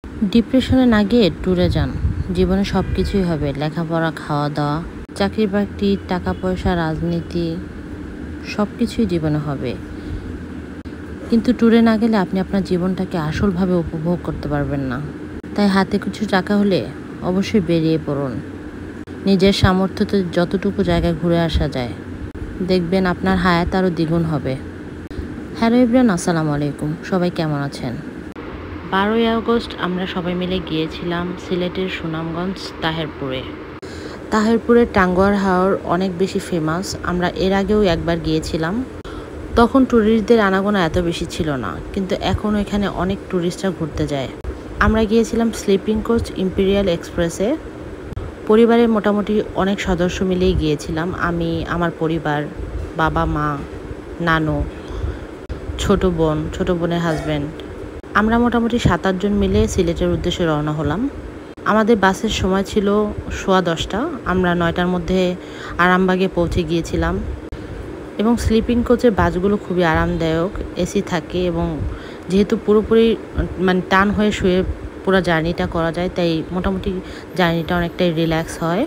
ডিপ্রেশনে না গিয়ে ট্যুরে যান। জীবনে সব কিছুই হবে, লেখাপড়া, খাওয়া দাওয়া, চাকরি বাকরি, টাকা পয়সা, রাজনীতি, সব কিছুই জীবনে হবে। কিন্তু ট্যুরে না গেলে আপনি আপনার জীবনটাকে আসলভাবে উপভোগ করতে পারবেন না। তাই হাতে কিছু টাকা হলে অবশ্যই বেরিয়ে পড়ুন। নিজের সামর্থ্যতে যতটুকু জায়গায় ঘুরে আসা যায়, দেখবেন আপনার হায়াত আরও দ্বিগুণ হবে। হ্যালো এভরিওয়ান, আসসালামু আলাইকুম। সবাই কেমন আছেন? 12ই আগস্ট আমরা সবাই মিলে গিয়েছিলাম সিলেটের সুনামগঞ্জ তাহেরপুরের টাঙ্গুয়ার হাওর অনেক বেশি ফেমাস। আমরা এর আগেও একবার গিয়েছিলাম। তখন ট্যুরিস্টদের আনাগোনা এত বেশি ছিল না, কিন্তু এখন এখানে অনেক ট্যুরিস্টরা ঘুরতে যায়। আমরা গিয়েছিলাম স্লিপিং কোচ ইম্পেরিয়াল এক্সপ্রেসে। পরিবারের মোটামুটি অনেক সদস্য মিলেই গিয়েছিলাম। আমি, আমার পরিবার, বাবা, মা, নানু, ছোট বোনের হাজব্যান্ড। আমরা মোটামুটি 7-8 জন মিলে সিলেটের উদ্দেশ্যে রওনা হলাম। আমাদের বাসের সময় ছিল 10:15। আমরা 9টার মধ্যে আরামবাগে পৌঁছে গিয়েছিলাম। এবং স্লিপিং কোচের বাসগুলো খুবই আরামদায়ক, এসি থাকে এবং যেহেতু পুরোপুরি টান হয়ে শুয়ে পুরো জার্নিটা করা যায়, তাই মোটামুটি জার্নিটা অনেকটাই রিল্যাক্স হয়।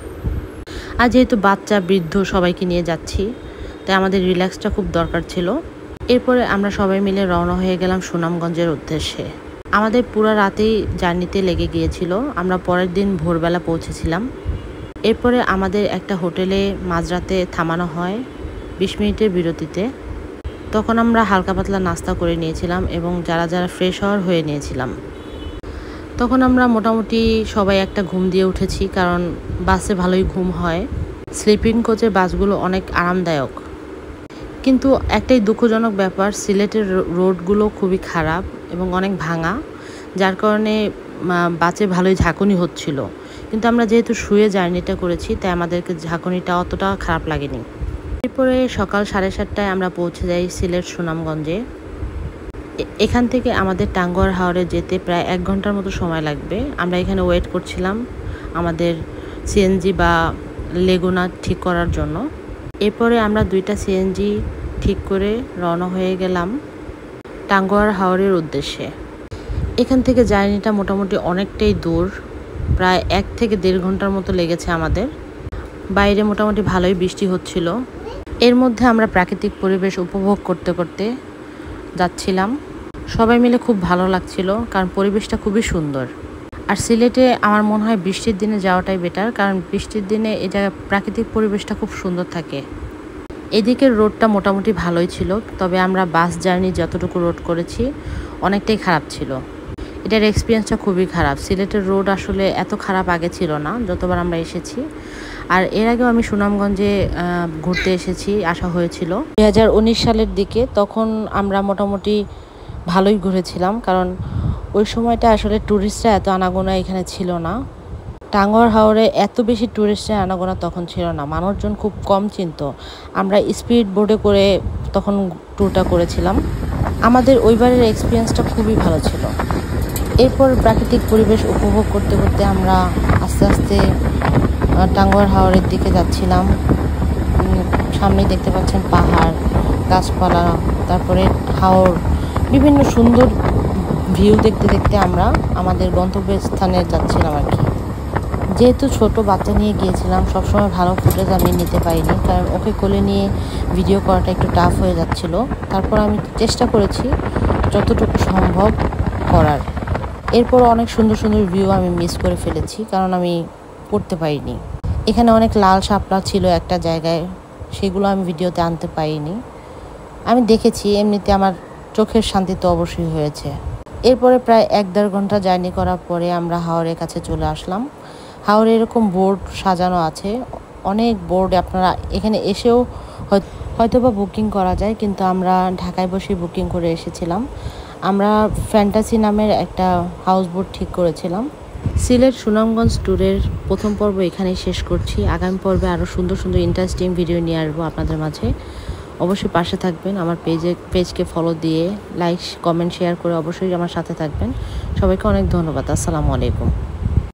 আর যেহেতু বাচ্চা, বৃদ্ধ সবাইকে নিয়ে যাচ্ছি, তাই আমাদের রিল্যাক্সটা খুব দরকার ছিল। এরপরে আমরা সবাই মিলে রওনা হয়ে গেলাম সুনামগঞ্জের উদ্দেশ্যে। আমাদের পুরো রাতেই জার্নিতে লেগে গিয়েছিল। আমরা পরের দিন ভোরবেলা পৌঁছেছিলাম। এরপরে আমাদের একটা হোটেলে মাঝরাতে থামানো হয় 20 মিনিটের বিরতিতে। তখন আমরা হালকা পাতলা নাস্তা করে নিয়েছিলাম এবং যারা ফ্রেশ হওয়ার হয়ে নিয়েছিলাম। তখন আমরা মোটামুটি সবাই একটা ঘুম দিয়ে উঠেছি, কারণ বাসে ভালোই ঘুম হয়। স্লিপিং কোচের বাসগুলো অনেক আরামদায়ক। কিন্তু একটাই দুঃখজনক ব্যাপার, সিলেটের রোডগুলো খুবই খারাপ এবং অনেক ভাঙা, যার কারণে বাসে ভালোই ঝাঁকুনি হচ্ছিল। কিন্তু আমরা যেহেতু শুয়ে জার্নিটা করেছি, তাই আমাদেরকে ঝাঁকুনিটা অতটা খারাপ লাগেনি। এরপরে সকাল 7:30টায় আমরা পৌঁছে যাই সিলেট সুনামগঞ্জে। এখান থেকে আমাদের টাঙ্গুয়ার হাওরে যেতে প্রায় 1 ঘন্টার মতো সময় লাগবে। আমরা এখানে ওয়েট করছিলাম আমাদের সিএনজি বা লেগুনা ঠিক করার জন্য। এরপরে আমরা 2টা সিএনজি ঠিক করে রওনা হয়ে গেলাম টাঙ্গুয়ার হাওরের উদ্দেশ্যে। এখান থেকে জার্নিটা মোটামুটি অনেকটাই দূর, প্রায় 1 থেকে 1.5 ঘন্টার মতো লেগেছে আমাদের। বাইরে মোটামুটি ভালোই বৃষ্টি হচ্ছিল। এর মধ্যে আমরা প্রাকৃতিক পরিবেশ উপভোগ করতে করতে যাচ্ছিলাম। সবাই মিলে খুব ভালো লাগছিল, কারণ পরিবেশটা খুবই সুন্দর। আর সিলেটে আমার মনে হয় বৃষ্টির দিনে যাওয়াটাই বেটার, কারণ বৃষ্টির দিনে এই জায়গায় প্রাকৃতিক পরিবেশটা খুব সুন্দর থাকে। এদিকের রোডটা মোটামুটি ভালোই ছিল, তবে আমরা বাস জার্নি যতটুকু রোড করেছি অনেকটাই খারাপ ছিল। এটার এক্সপিরিয়েন্সটা খুবই খারাপ। সিলেটের রোড আসলে এত খারাপ আগে ছিল না যতবার আমরা এসেছি। আর এর আগেও আমি সুনামগঞ্জে ঘুরতে আসা হয়েছিল 2019 সালের দিকে। তখন আমরা মোটামুটি ভালোই ঘুরেছিলাম, কারণ ওই সময়টা আসলে ট্যুরিস্টরা এত আনাগোনা এখানে ছিল না। টাঙ্গুয়ার হাওরে এত বেশি ট্যুরিস্টের আনাগোনা তখন ছিল না, মানুষজন খুব কম চিনত। আমরা স্পিড বোটে করে তখন ট্যুরটা করেছিলাম। আমাদের ওইবারের এক্সপিরিয়েন্সটা খুবই ভালো ছিল। এরপর প্রাকৃতিক পরিবেশ উপভোগ করতে করতে আমরা আস্তে আস্তে টাঙ্গুয়ার হাওরের দিকে যাচ্ছিলাম। সামনেই দেখতে পাচ্ছেন পাহাড়, গাছপালা, তারপরে হাওর, বিভিন্ন সুন্দর ভিউ দেখতে দেখতে আমরা আমাদের গন্তব্যস্থানে যাচ্ছিলাম আর কি। যেহেতু ছোট বাচ্চা নিয়ে গিয়েছিলাম, সবসময় ভালো ফুটেজ আমি নিতে পারিনি, কারণ ওকে কোলে নিয়ে ভিডিও করাটা একটু টাফ হয়ে যাচ্ছিল। তারপর আমি চেষ্টা করেছি যতটুকু সম্ভব করার। এরপর অনেক সুন্দর সুন্দর ভিউ আমি মিস করে ফেলেছি, কারণ আমি করতে পারিনি। এখানে অনেক লাল শাপলা ছিল একটা জায়গায়, সেগুলো আমি ভিডিওতে আনতে পারিনি। আমি দেখেছি, এমনিতে আমার চোখের শান্তি তো অবশ্যই হয়েছে। এরপরে প্রায় 1-1.5 ঘন্টা জার্নি করার পরে আমরা হাওরের কাছে চলে আসলাম। হাওরে এরকম বোর্ড সাজানো আছে, অনেক বোর্ড। আপনারা এখানে এসেও হয়তোবা বুকিং করা যায়, কিন্তু আমরা ঢাকায় বসে বুকিং করে এসেছিলাম। আমরা ফ্যান্টাসি নামের একটা হাউস বোট ঠিক করেছিলাম। সিলেট সুনামগঞ্জ ট্যুরের প্রথম পর্ব এখানেই শেষ করছি। আগামী পর্বে আরও সুন্দর সুন্দর ইন্টারেস্টিং ভিডিও নিয়ে আসবো আপনাদের মাঝে। অবশ্যই পাশে থাকবেন, আমার পেজকে ফলো দিয়ে লাইক, কমেন্ট, শেয়ার করে অবশ্যই আমার সাথে থাকবেন। সবাইকে অনেক ধন্যবাদ। আসসালামু আলাইকুম।